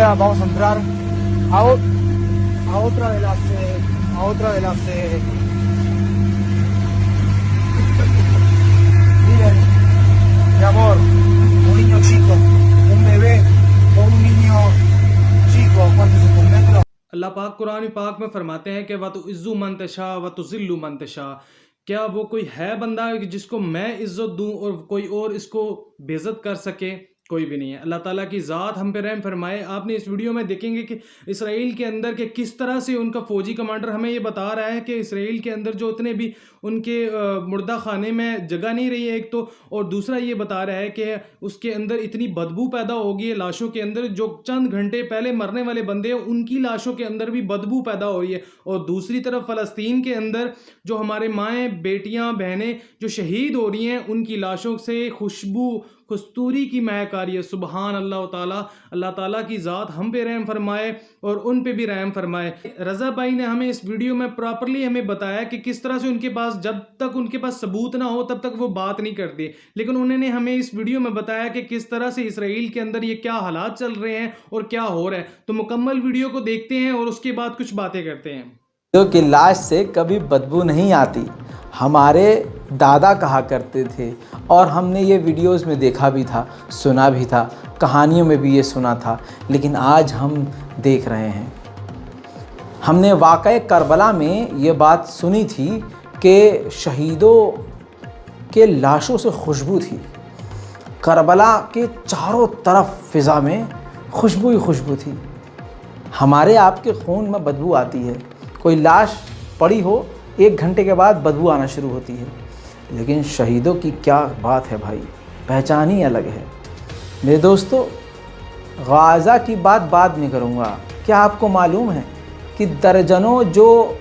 Ahora vamos a entrar a otra de las miren, mi amor, un niño chico, un bebé o un niño chico, ¿cuántos es un metro? अल्लाह पाक कुरान पाक में फरमाते हैं कि वतुइज़्ज़ु मन तशा वतुज़िल्लु मन तशा। क्या वो कोई है बंदा जिसको मैं इज़्ज़त दूं और कोई और इसको बेइज्जत कर सके? कोई भी नहीं है। अल्लाह ताला की ज़ात हम पे रहम फरमाए। आपने इस वीडियो में देखेंगे कि इसराइल के अंदर के किस तरह से उनका फ़ौजी कमांडर हमें ये बता रहा है कि इसराइल के अंदर जो उतने भी उनके मुर्दा खाने में जगह नहीं रही है एक तो, और दूसरा ये बता रहा है कि उसके अंदर इतनी बदबू पैदा होगी है लाशों के अंदर, जो चंद घंटे पहले मरने वाले बंदे हैं उनकी लाशों के अंदर भी बदबू पैदा हो रही है। और दूसरी तरफ फ़लस्तीन के अंदर जो हमारे माएँ बेटियाँ बहनें जो शहीद हो रही हैं उनकी लाशों से खुशबू कस्तूरी की महक आ रही है। सुबहान अल्लाह ताला। अल्लाह ताला की ज़ात हम पे रहम फरमाए और उन पे भी रहम फरमाए। रज़ा भाई ने हमें इस वीडियो में प्रॉपरली हमें बताया कि किस तरह से उनके पास, जब तक उनके पास सबूत ना हो तब तक वो बात नहीं करते, लेकिन उन्होंने हमें इस वीडियो में बताया कि किस तरह से इसराइल के अंदर ये क्या हालात चल रहे हैं और क्या हो रहा है। तो मुकम्मल वीडियो को देखते हैं और उसके बाद कुछ बातें करते हैं। जो कि लाश से कभी बदबू नहीं आती, हमारे दादा कहा करते थे और हमने ये वीडियोस में देखा भी था, सुना भी था, कहानियों में भी ये सुना था, लेकिन आज हम देख रहे हैं। हमने वाक़ए करबला में ये बात सुनी थी कि शहीदों के लाशों से खुशबू थी। करबला के चारों तरफ फ़िज़ा में खुशबू ही खुशबू थी। हमारे आपके खून में बदबू आती है, कोई लाश पड़ी हो 1 घंटे के बाद बदबू आना शुरू होती है, लेकिन शहीदों की क्या बात है भाई, पहचान ही अलग है। मेरे दोस्तों, गाज़ा की बात बाद में करूँगा। क्या आपको मालूम है कि दर्जनों जो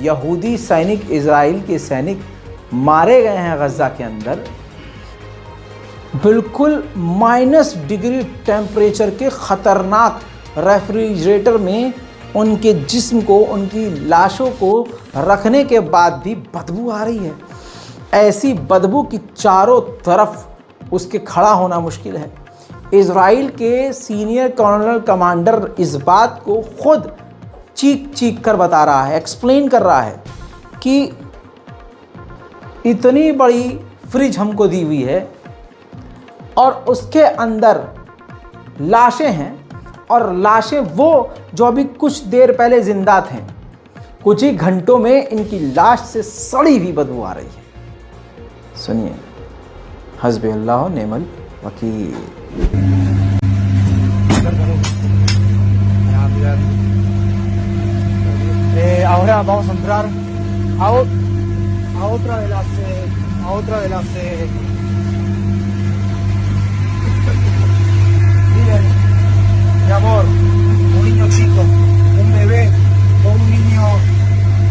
यहूदी सैनिक, इज़राइल के सैनिक मारे गए हैं गज़ा के अंदर, बिल्कुल -डिग्री टेम्परेचर के ख़तरनाक रेफ्रिजरेटर में उनके जिस्म को, उनकी लाशों को रखने के बाद भी बदबू आ रही है। ऐसी बदबू की चारों तरफ उसके खड़ा होना मुश्किल है। इज़राइल के सीनियर कर्नल कमांडर इस बात को खुद चीख चीख कर बता रहा है, एक्सप्लेन कर रहा है कि इतनी बड़ी फ्रिज हमको दी हुई है और उसके अंदर लाशें हैं, और लाशें वो जो अभी कुछ देर पहले जिंदा थे, कुछ ही घंटों में इनकी लाश से सड़ी हुई बदबू आ रही है। सुनिए, हस्बी अल्लाह नेमल वकील। Ahora vamos a entrar a otra de las miren, mi amor, un niño chico, un bebé o un niño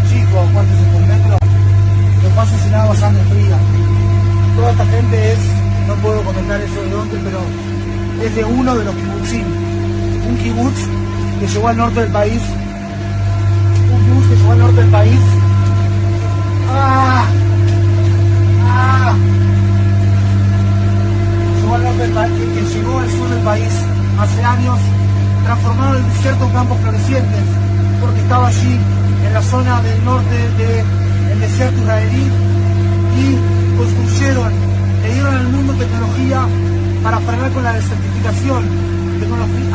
chico, ¿cuántos es un metro? Lo pasa sin agua, sangre fría. Toda esta gente es, no puedo comentar eso de dónde, pero es de uno de los kibutzim. Un kibutz que llegó al norte del país. Un kibutz que llegó al norte del país. Llegó al norte del país, que llegó al sur del país hace años. Transformaron el desierto en campos florecientes, porque estaba allí en la zona del norte del desierto israelí, y construyeron, le dieron al mundo tecnología para frenar con la desertificación,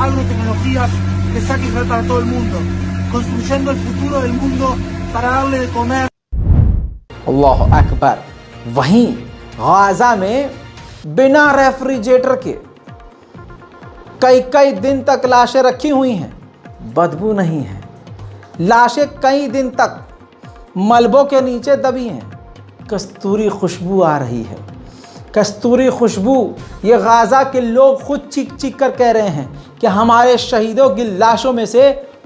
agrotecnologías que saque Israel para todo el mundo, construyendo el futuro del mundo para darle de comer. अल्लाह अकबर। वहीं Gaza में बिना refrigerator के कई दिन तक लाशें रखी हुई हैं, बदबू नहीं है। लाशें कई दिन तक मलबों के नीचे दबी हैं, कस्तूरी खुशबू आ रही है। कस्तूरी खुशबू, ये गाज़ा के लोग खुद चीख चीख कर कह रहे हैं कि हमारे शहीदों की लाशों में से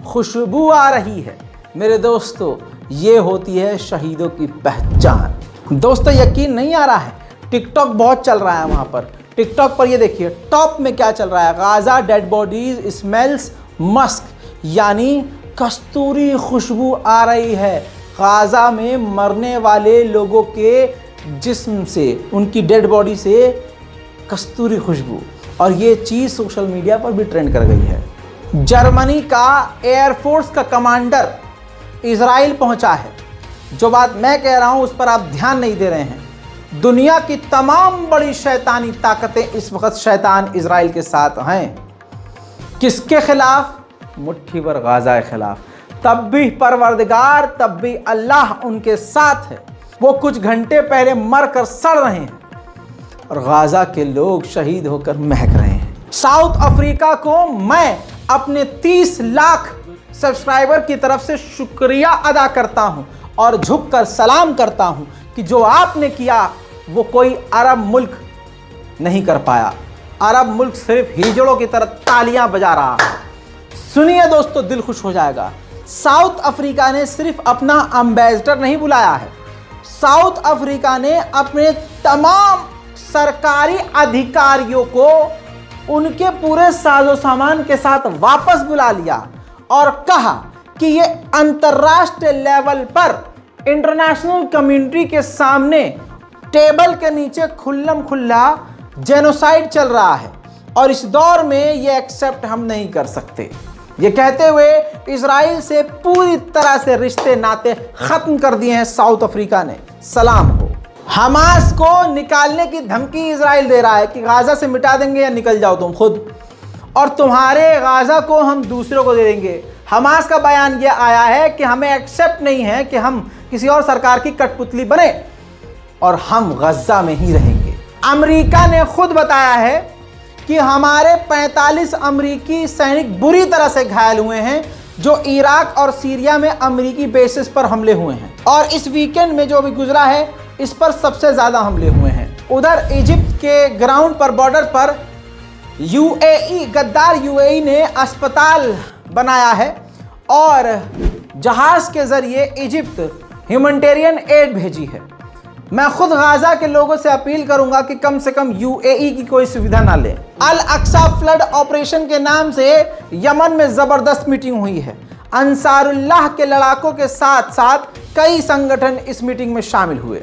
खुशबू आ रही है। मेरे दोस्तों, ये होती है शहीदों की पहचान। दोस्तों, यकीन नहीं आ रहा है, टिकटॉक बहुत चल रहा है वहाँ पर। टिकटॉक पर ये देखिए टॉप में क्या चल रहा है, Gaza dead bodies smells Musk, यानी कस्तूरी खुशबू आ रही है। गाज़ा में मरने वाले लोगों के जिस्म से, उनकी डेड बॉडी से कस्तूरी खुशबू, और ये चीज़ सोशल मीडिया पर भी ट्रेंड कर गई है। जर्मनी का एयरफोर्स का कमांडर इजराइल पहुंचा है। जो बात मैं कह रहा हूं उस पर आप ध्यान नहीं दे रहे हैं। दुनिया की तमाम बड़ी शैतानी ताकतें इस वक्त शैतान इजराइल के साथ हैं। किसके खिलाफ? मुट्ठी भर गाजा के खिलाफ। तब भी परवरदिगार, तब भी अल्लाह उनके साथ है। वो कुछ घंटे पहले मरकर सड़ रहे हैं और गाजा के लोग शहीद होकर महक रहे हैं। साउथ अफ्रीका को मैं अपने 30 लाख सब्सक्राइबर की तरफ से शुक्रिया अदा करता हूं और झुककर सलाम करता हूं कि जो आपने किया वो कोई अरब मुल्क नहीं कर पाया। अरब मुल्क सिर्फ हिजड़ों की तरह तालियां बजा रहा है। सुनिए दोस्तों, दिल खुश हो जाएगा। साउथ अफ्रीका ने सिर्फ अपना एम्बेसडर नहीं बुलाया है, साउथ अफ्रीका ने अपने तमाम सरकारी अधिकारियों को उनके पूरे साजो सामान के साथ वापस बुला लिया और कहा कि ये अंतर्राष्ट्रीय लेवल पर इंटरनेशनल कम्युनिटी के सामने टेबल के नीचे खुल्लम खुल्ला जेनोसाइड चल रहा है और इस दौर में ये एक्सेप्ट हम नहीं कर सकते। ये कहते हुए इजराइल से पूरी तरह से रिश्ते नाते खत्म कर दिए हैं साउथ अफ्रीका ने। सलाम हो। हमास को निकालने की धमकी इजराइल दे रहा है कि गाजा से मिटा देंगे या निकल जाओ तुम खुद, और तुम्हारे गाजा को हम दूसरों को दे देंगे। हमास का बयान यह आया है कि हमें एक्सेप्ट नहीं है कि हम किसी और सरकार की कठपुतली बने और हम गजा में ही रहेंगे। अमेरिका ने खुद बताया है कि हमारे 45 अमेरिकी सैनिक बुरी तरह से घायल हुए हैं जो इराक और सीरिया में अमेरिकी बेसिस पर हमले हुए हैं, और इस वीकेंड में जो भी गुजरा है इस पर सबसे ज्यादा हमले हुए हैं। उधर इजिप्ट के ग्राउंड पर, बॉर्डर पर यूएई, गद्दार यूएई ने अस्पताल बनाया है और जहाज के जरिए इजिप्ट ह्यूमैनिटेरियन एड भेजी है। मैं खुद गाजा के लोगों से अपील करूंगा कि कम से कम यूएई की कोई सुविधा ना लें। अल अक्सा फ्लड ऑपरेशन के नाम से यमन में जबरदस्त मीटिंग हुई है। अंसारुल्लाह के लड़ाकों के साथ साथ कई संगठन इस मीटिंग में शामिल हुए।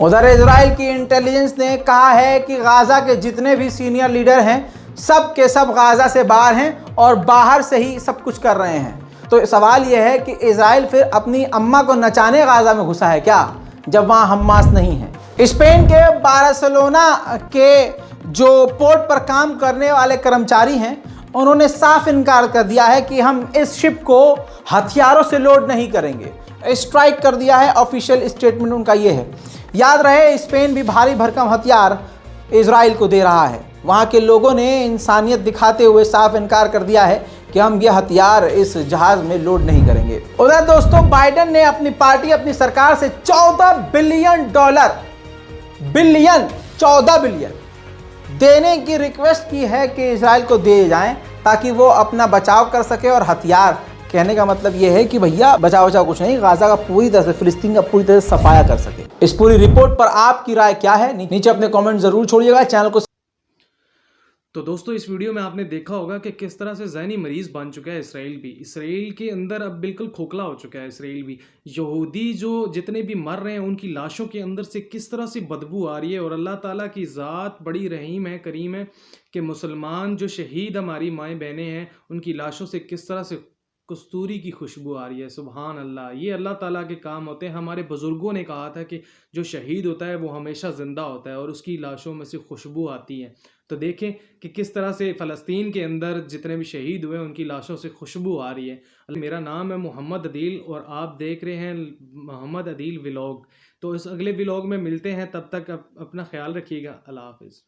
उधर इजराइल की इंटेलिजेंस ने कहा है कि गाजा के जितने भी सीनियर लीडर हैं सब के सब गाजा से बाहर हैं और बाहर से ही सब कुछ कर रहे हैं। तो सवाल यह है कि इजराइल फिर अपनी अम्मा को नचाने गाजा में घुसा है क्या, जब वहाँ हमास नहीं है। स्पेन के बार्सिलोना के जो पोर्ट पर काम करने वाले कर्मचारी हैं उन्होंने साफ इनकार कर दिया है कि हम इस शिप को हथियारों से लोड नहीं करेंगे। स्ट्राइक कर दिया है, ऑफिशियल स्टेटमेंट उनका ये है। याद रहे स्पेन भी भारी भरकम हथियार इजराइल को दे रहा है। वहाँ के लोगों ने इंसानियत दिखाते हुए साफ इनकार कर दिया है कि हम ये हथियार इस जहाज में लोड नहीं करेंगे। उधर दोस्तों बाइडेन ने अपनी पार्टी, अपनी सरकार से $14 बिलियन 14 बिलियन देने की रिक्वेस्ट की है कि इजराइल को दे जाएं ताकि वो अपना बचाव कर सके। और हथियार कहने का मतलब ये है कि भैया बचाव कुछ नहीं, गाजा का पूरी तरह से, फिलिस्तीन का पूरी तरह से सफाया कर सके। इस पूरी रिपोर्ट पर आपकी राय क्या है नीचे अपने कमेंट जरूर छोड़िएगा। चैनल को तो दोस्तों इस वीडियो में आपने देखा होगा कि किस तरह से ज़हनी मरीज़ बन चुका है इसराइल भी। इसराइल के अंदर अब बिल्कुल खोखला हो चुका है इसराइल भी। यहूदी जो जितने भी मर रहे हैं उनकी लाशों के अंदर से किस तरह से बदबू आ रही है, और अल्लाह ताला की ज़ात बड़ी रहीम है, करीम है कि मुसलमान जो शहीद हमारी माएँ बहनें हैं उनकी लाशों से किस तरह से कस्तूरी की खुशबू आ रही है। सुभान अल्लाह, ये अल्लाह ताला के काम होते हैं। हमारे बुज़ुर्गों ने कहा था कि जो शहीद होता है वो हमेशा ज़िंदा होता है और उसकी लाशों में से खुशबू आती है। तो देखें कि किस तरह से फ़लस्तीन के अंदर जितने भी शहीद हुए उनकी लाशों से खुशबू आ रही है। मेरा नाम है मोहम्मद अदील और आप देख रहे हैं मोहम्मद अदील व्लॉग। तो इस अगले व्लॉग में मिलते हैं, तब तक अपना ख्याल रखिएगा। अल्लाह हाफ़िज़।